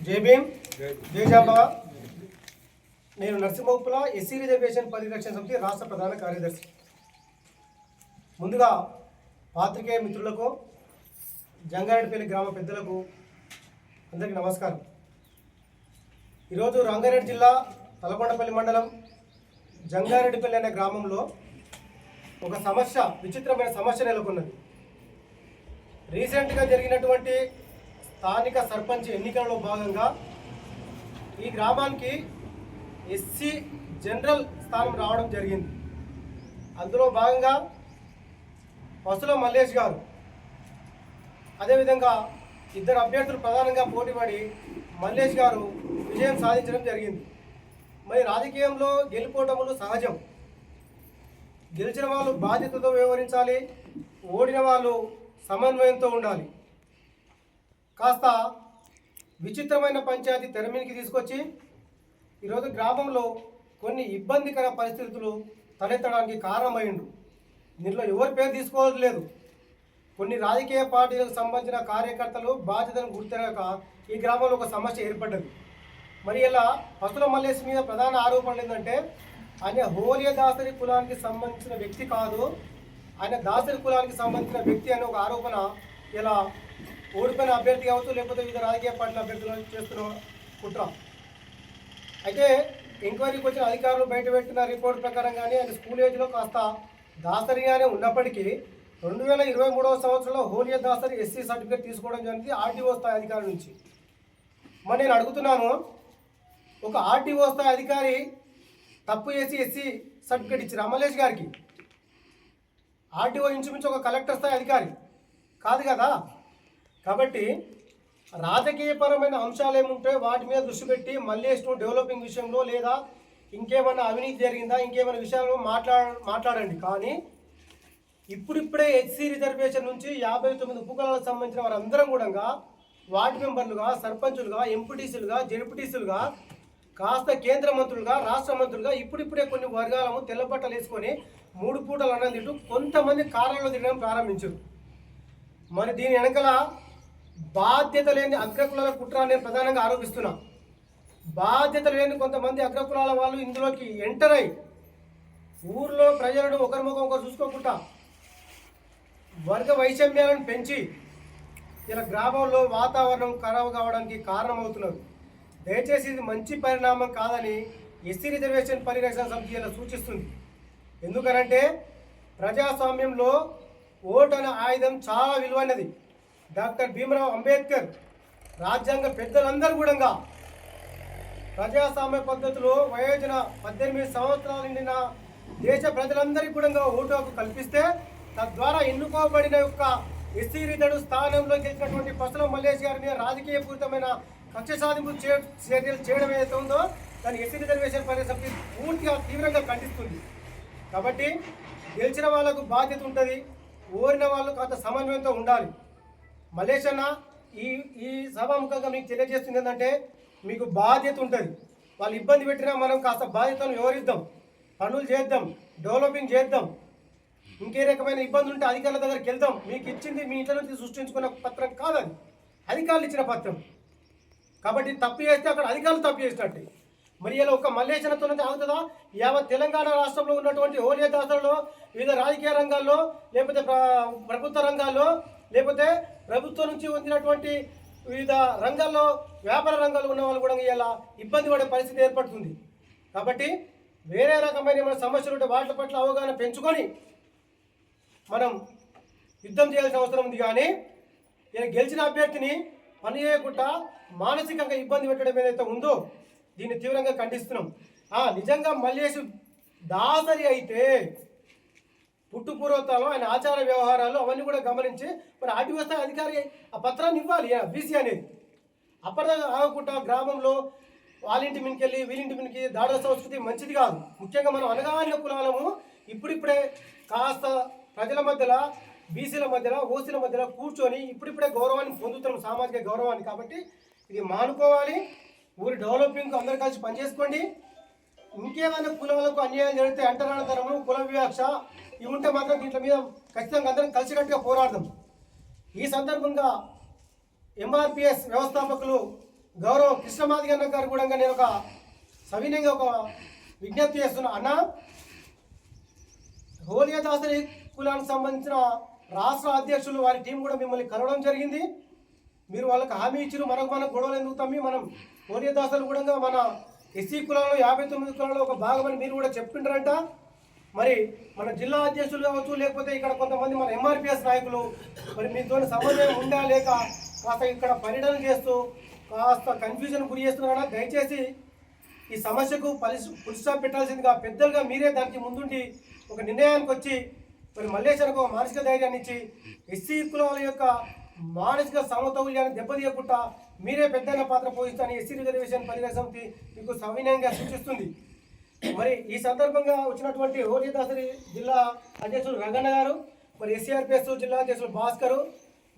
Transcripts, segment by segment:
జై భీమ్, జై జాంబవ. నేను నరసింహపుల ఎస్సీ రిజర్వేషన్ పరిరక్షణ సమితి రాష్ట్ర ప్రధాన కార్యదర్శి. ముందుగా పాత్రికేయ మిత్రులకు, జంగారెడ్డిపల్లి గ్రామ పెద్దలకు అందరికీ నమస్కారం. ఈరోజు రంగారెడ్డి జిల్లా తలకొండపల్లి మండలం జంగారెడ్డిపల్లి అనే గ్రామంలో ఒక సమస్య, విచిత్రమైన సమస్య నెలకొన్నది. రీసెంట్గా జరిగినటువంటి స్థానిక సర్పంచ్ ఎన్నికలలో భాగంగా ఈ గ్రామానికి ఎస్సీ జనరల్ స్థానం రావడం జరిగింది. అందులో భాగంగా పసుల మల్లేష్ గారు, అదేవిధంగా ఇద్దరు అభ్యర్థులు ప్రధానంగా పోటీపడి మల్లేష్ గారు విజయం సాధించడం జరిగింది. మరి రాజకీయంలో గెలుపోటములు సహజం. గెలిచిన వాళ్ళు బాధ్యతతో వ్యవహరించాలి, ఓడిన వాళ్ళు సమన్వయంతో ఉండాలి. కాస్త విచిత్రమైన పంచాయతీ తెరమీనికి తీసుకొచ్చి ఈరోజు గ్రామంలో కొన్ని ఇబ్బందికర పరిస్థితులు తలెత్తడానికి కారణమైండు. దీంట్లో ఎవరి పేరు తీసుకోవట్లేదు. కొన్ని రాజకీయ పార్టీలకు సంబంధించిన కార్యకర్తలు బాధ్యతను గుర్తిరగక ఈ గ్రామంలో ఒక సమస్య ఏర్పడ్డది. మరి ఇలా పసుల మల్లేష్ మీద ప్రధాన ఆరోపణలు ఏంటంటే, ఆయన హోలియ దాసరి కులానికి సంబంధించిన వ్యక్తి కాదు, ఆయన దాసరి కులానికి సంబంధించిన వ్యక్తి అనే ఒక ఆరోపణ ఇలా ఓడిపోయిన అభ్యర్థి కావచ్చు, లేకపోతే వివిధ రాజకీయ పార్టీల అభ్యర్థులు చేస్తున్న కుట్ర. అయితే ఎంక్వైరీకి వచ్చిన అధికారులు బయట పెట్టిన రిపోర్ట్ ప్రకారం కానీ ఆయన స్కూల్ ఏజ్లో కాస్త దాసరిగానే ఉన్నప్పటికీ 2023వ సంవత్సరంలో హోలియ దాసరి ఎస్సీ సర్టిఫికేట్ తీసుకోవడం జరిగింది ఆర్టీఓ స్థాయి అధికారి నుంచి. మరి నేను అడుగుతున్నాను, ఒక ఆర్టీఓ స్థాయి అధికారి తప్పు చేసి ఎస్సీ సర్టిఫికేట్ ఇచ్చారు మల్లేష్ గారికి. ఆర్టీఓ ఇంచుమించు ఒక కలెక్టర్ స్థాయి అధికారి కాదు కదా. కాబట్టి రాజకీయపరమైన అంశాలు ఏముంటాయో వాటి మీద దృష్టి పెట్టి మల్లేష్ను డెవలపింగ్ విషయంలో లేదా ఇంకేమైనా అవినీతి జరిగిందా, ఇంకేమైనా విషయాలు మాట్లాడండి. కానీ ఇప్పుడిప్పుడే ఎస్సీ రిజర్వేషన్ నుంచి 59 ఉపకులాలకు సంబంధించిన వారందరం కూడా వార్డు మెంబర్లుగా, సర్పంచులుగా, ఎంపీటీసీలుగా, జెడ్పీటీసీలుగా, కాస్త కేంద్ర మంత్రులుగా, రాష్ట్ర మంత్రులుగా ఇప్పుడిప్పుడే కొన్ని వర్గాలను తెల్లబట్టలు వేసుకొని 3 పూటలు అన్నం తింటూ కొంతమంది కారణాలు తినడం ప్రారంభించారు. మరి దీని వెనకల బాధ్యత లేని అగ్రకులాల కుట్ర నేను ప్రధానంగా ఆరోపిస్తున్నా. బాధ్యత లేని కొంతమంది అగ్రకులాల వాళ్ళు ఇందులోకి ఎంటర్ అయ్యి ఊర్లో ప్రజలను ఒకరి ముఖం ఒకరు చూసుకోకుండా వర్గ వైషమ్యాలను పెంచి ఇలా గ్రామంలో వాతావరణం ఖరాబు కావడానికి కారణమవుతున్నారు. దయచేసి ఇది మంచి పరిణామం కాదని ఎస్సీ రిజర్వేషన్ పరిరక్షణ సమితి ఇలా సూచిస్తుంది. ఎందుకనంటే ప్రజాస్వామ్యంలో ఓటు అనే ఆయుధం చాలా విలువైనది. డాక్టర్ భీమరావు అంబేద్కర్, రాజ్యాంగ పెద్దలందరూ కూడా ప్రజాస్వామ్య పద్ధతిలో వయోజన 18 సంవత్సరాల నిండిన దేశ ప్రజలందరికీ కూడా ఓటు హక్కు కల్పిస్తే తద్వారా ఎన్నుకోబడిన యొక్క ఎస్సీ రిజర్వ్ స్థానంలో గెలిచినటువంటి పసుల మల్లేష్ గారి మీద రాజకీయపూరితమైన కక్ష సాధింపు చర్యలు చేయడం ఏదైతే ఉందో దాన్ని ఎస్సీ రిజర్వేషన్ పరిరక్షణ సమితి పూర్తిగా తీవ్రంగా ఖండిస్తుంది. కాబట్టి గెలిచిన వాళ్ళకు బాధ్యత ఉంటుంది, ఓడిన వాళ్ళు కొంత సమన్వయంతో ఉండాలి. మల్లేష్ అన్న ఈ సభాముఖంగా మీకు తెలియజేస్తుంది ఏంటంటే, మీకు బాధ్యత ఉంటుంది. వాళ్ళు ఇబ్బంది పెట్టినా మనం కాస్త బాధ్యతను వివరిద్దాం, పనులు చేద్దాం, డెవలపింగ్ చేద్దాం. ఇంకే రకమైన ఇబ్బంది ఉంటే అధికారుల దగ్గరికి వెళ్దాం. మీకు ఇచ్చింది మీ ఇంట్లో నుంచి సృష్టించుకున్న పత్రం కాదని అధికారులు ఇచ్చిన పత్రం. కాబట్టి తప్పు చేస్తే అక్కడ అధికారులు తప్పు చేసినట్టే. మరి ఇలా ఒక మల్లేషనతో ఆగుతుందా? యావత్ తెలంగాణ రాష్ట్రంలో ఉన్నటువంటి హోలియ దాసరులో వివిధ రాజకీయ రంగాల్లో, లేకపోతే ప్రభుత్వ రంగాల్లో, లేకపోతే ప్రభుత్వం నుంచి పొందినటువంటి వివిధ రంగాల్లో, వ్యాపార రంగాల్లో ఉన్న వాళ్ళు కూడా ఇలా ఇబ్బంది పడే పరిస్థితి ఏర్పడుతుంది. కాబట్టి వేరే రకమైన ఏమైనా సమస్యలు ఉంటే వాటి పట్ల అవగాహన పెంచుకొని మనం యుద్ధం చేయాల్సిన అవసరం ఉంది. కానీ ఇలా గెలిచిన అభ్యర్థిని పని చేయకుండా మానసికంగా ఇబ్బంది పెట్టడం ఏదైతే ఉందో దీన్ని తీవ్రంగా ఖండిస్తున్నాం. నిజంగా మల్లేష్ దాసరి అయితే పుట్టుపూర్వతాలు, ఆయన ఆచార వ్యవహారాలు అవన్నీ కూడా గమనించి మరి ఆర్టీఓ స్థాయి అధికారి ఆ పత్రాన్ని ఇవ్వాలి. బీసీ అనేది అప్పటిదాకా ఆగకుండా గ్రామంలో వాళ్ళింటి మీదకి వీళ్ళింటి మీదకి దాడుల సంస్కృతి మంచిది కాదు. ముఖ్యంగా మనం అనగానే కులాలము ఇప్పుడిప్పుడే కాస్త ప్రజల మధ్యలో, బీసీల మధ్యలో, ఓసీల మధ్యలో కూర్చొని ఇప్పుడిప్పుడే గౌరవాన్ని పొందుతున్నాం, సామాజిక గౌరవాన్ని. కాబట్టి ఇది మానుకోవాలి. ఊరి డెవలపింగ్ అందరూ కలిసి పనిచేసుకోండి. ఇంకేమైనా కులాలకు అన్యాయం జరిగితే అంటరానితనము, కుల వివక్ష ఇవి ఉంటే మాత్రం దీంట్లో మీద ఖచ్చితంగా అందరం కలిసికట్టుగా పోరాడదాం. ఈ సందర్భంగా ఎంఆర్పిఎస్ వ్యవస్థాపకులు గౌరవ కృష్ణమాది గారు కూడా నేను ఒక సవినయంగా ఒక విజ్ఞప్తి చేస్తున్నా. అన్న, హోలియా దాసరి కులానికి సంబంధించిన రాష్ట్ర అధ్యక్షులు వారి టీం కూడా మిమ్మల్ని కలవడం జరిగింది. మీరు వాళ్ళకి హామీ ఇచ్చారు, మనకు గొడవలు ఎందుకు తమ్మి, మనం హోలియా దాసలు కూడా మన ఎస్సీ కులాల్లో 59 కులాల్లో ఒక భాగమని మీరు కూడా చెప్తుంటారంట. మరి మన జిల్లా అధ్యక్షులు కావచ్చు, లేకపోతే ఇక్కడ కొంతమంది మన ఎంఆర్పిఎస్ నాయకులు మరి మీతో సమన్వయం ఉండా లేక కాస్త ఇక్కడ పర్యటన చేస్తూ కాస్త కన్ఫ్యూజన్ గురి చేస్తున్నారా? దయచేసి ఈ సమస్యకు ఫుల్ స్టాప్ పెట్టాల్సిందిగా పెద్దలుగా మీరే దానికి ముందుండి ఒక నిర్ణయానికి వచ్చి మరి మల్లేశ్వరకు ఒక మానసిక ధైర్యాన్ని ఇచ్చి ఎస్సీ కులాల యొక్క మానసిక సమతౌల్యాన్ని దెబ్బతీయకుండా మీరే పెద్దైన పాత్ర పోషిస్తారని ఎస్సీ రిజర్వేషన్ పరిరక్షణ సమితి మీకు సవినయంగా సూచిస్తుంది. మరి ఈ సందర్భంగా వచ్చినటువంటి హోలియా దాసరి జిల్లా అధ్యక్షులు రంగన్న గారు, మరి ఎస్సీఆర్పిఎస్ జిల్లా అధ్యక్షులు భాస్కర్,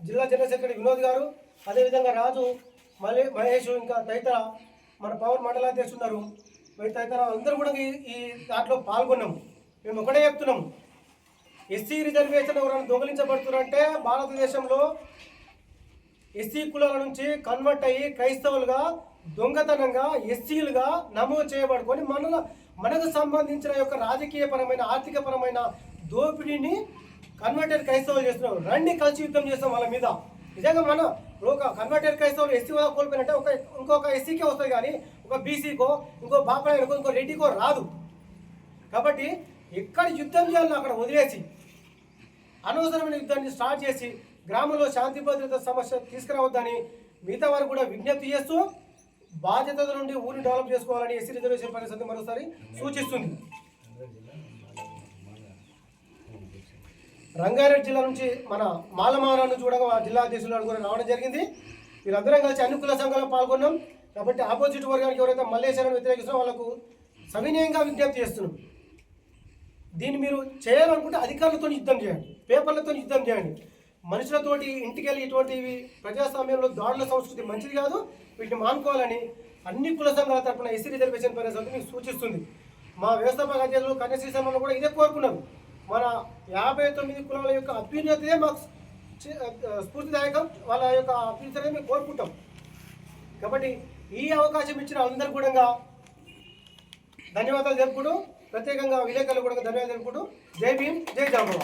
జిల్లా జనరల్ సెక్రటరీ వినోద్ గారు, అదేవిధంగా రాజు, మహేష్, ఇంకా తదితర మన పవన్ మండలాధ్యక్షులు ఉన్నారు. మరి తదితర అందరూ కూడా ఈ దాంట్లో పాల్గొన్నాము. మేము ఒకటే చెప్తున్నాము, ఎస్సీ రిజర్వేషన్ ఎవరైనా దొంగలించబడుతున్నారంటే భారతదేశంలో ఎస్సీ కులాల నుంచి కన్వర్ట్ అయ్యి క్రైస్తవులుగా దొంగతనంగా ఎస్సీలుగా నమోదు చేయబడుకొని మనకు సంబంధించిన యొక్క రాజకీయపరమైన ఆర్థికపరమైన దోపిడీని కన్వర్టెడ్ క్రైస్తవులు చేస్తున్నారు. రండి కలిసి యుద్ధం చేస్తాం వాళ్ళ మీద. నిజంగా మన ఒక కన్వర్టెడ్ క్రైస్తవులు ఎస్సీ వల్ల కోల్పోయినట్టే ఇంకొక ఎస్సీకే వస్తుంది, కానీ ఒక బీసీకో ఇంకో బాపడానికో ఇంకో రెడ్డికో రాదు. కాబట్టి ఎక్కడ యుద్ధం చేయాలని అక్కడ వదిలేసి అనవసరమైన యుద్ధాన్ని స్టార్ట్ చేసి గ్రామంలో శాంతి భద్రత సమస్య తీసుకురావద్దని మిగతా వారు కూడా విజ్ఞప్తి చేస్తూ బాధ్యతల నుండి ఊరిని డెవలప్ చేసుకోవాలని ఎస్సీ రిజర్వేషన్ పరిషత్ మరోసారి సూచిస్తుంది. రంగారెడ్డి జిల్లా నుంచి మన మాలమాన నుంచి కూడా జిల్లా అధ్యక్షులు కూడా రావడం జరిగింది. వీరందరం కలిసి అన్ని కుల సంఘాల్లో పాల్గొన్నాం. కాబట్టి ఆపోజిట్ వర్గానికి ఎవరైతే మల్లేశ్వరాన్ని వ్యతిరేకిస్తున్నారో వాళ్ళకు సవినయంగా విజ్ఞప్తి చేస్తున్నాం. దీన్ని మీరు చేయాలనుకుంటే అధికారులతో యుద్ధం చేయండి, పేపర్లతో యుద్ధం చేయండి. మనుషులతోటి ఇంటికి వెళ్ళి ఇటువంటివి ప్రజాస్వామ్యంలో దాడుల సంస్కృతి మంచిది కాదు, వీటిని మానుకోవాలని అన్ని కుల సంఘాల తరఫున ఎస్సీ రిజర్వేషన్ పరిషత్ మీకు సూచిస్తుంది. మా వ్యవస్థాపక అధ్యక్షులు కన్యశ్రీశర్మలో కూడా ఇదే కోరుకున్నారు. మన 59 కులాల యొక్క అభ్యున్నతే మాకు స్ఫూర్తిదాయకం, వాళ్ళ యొక్క అభ్యున్నతే మేము కోరుకుంటాం. కాబట్టి ఈ అవకాశం ఇచ్చిన అందరు కూడా ధన్యవాదాలు తెలుపుకుంటూ, ప్రత్యేకంగా విలేకరులు కూడా ధన్యవాదాలు తెలుపుకుంటూ జై భీమ్, జై జాంబవ.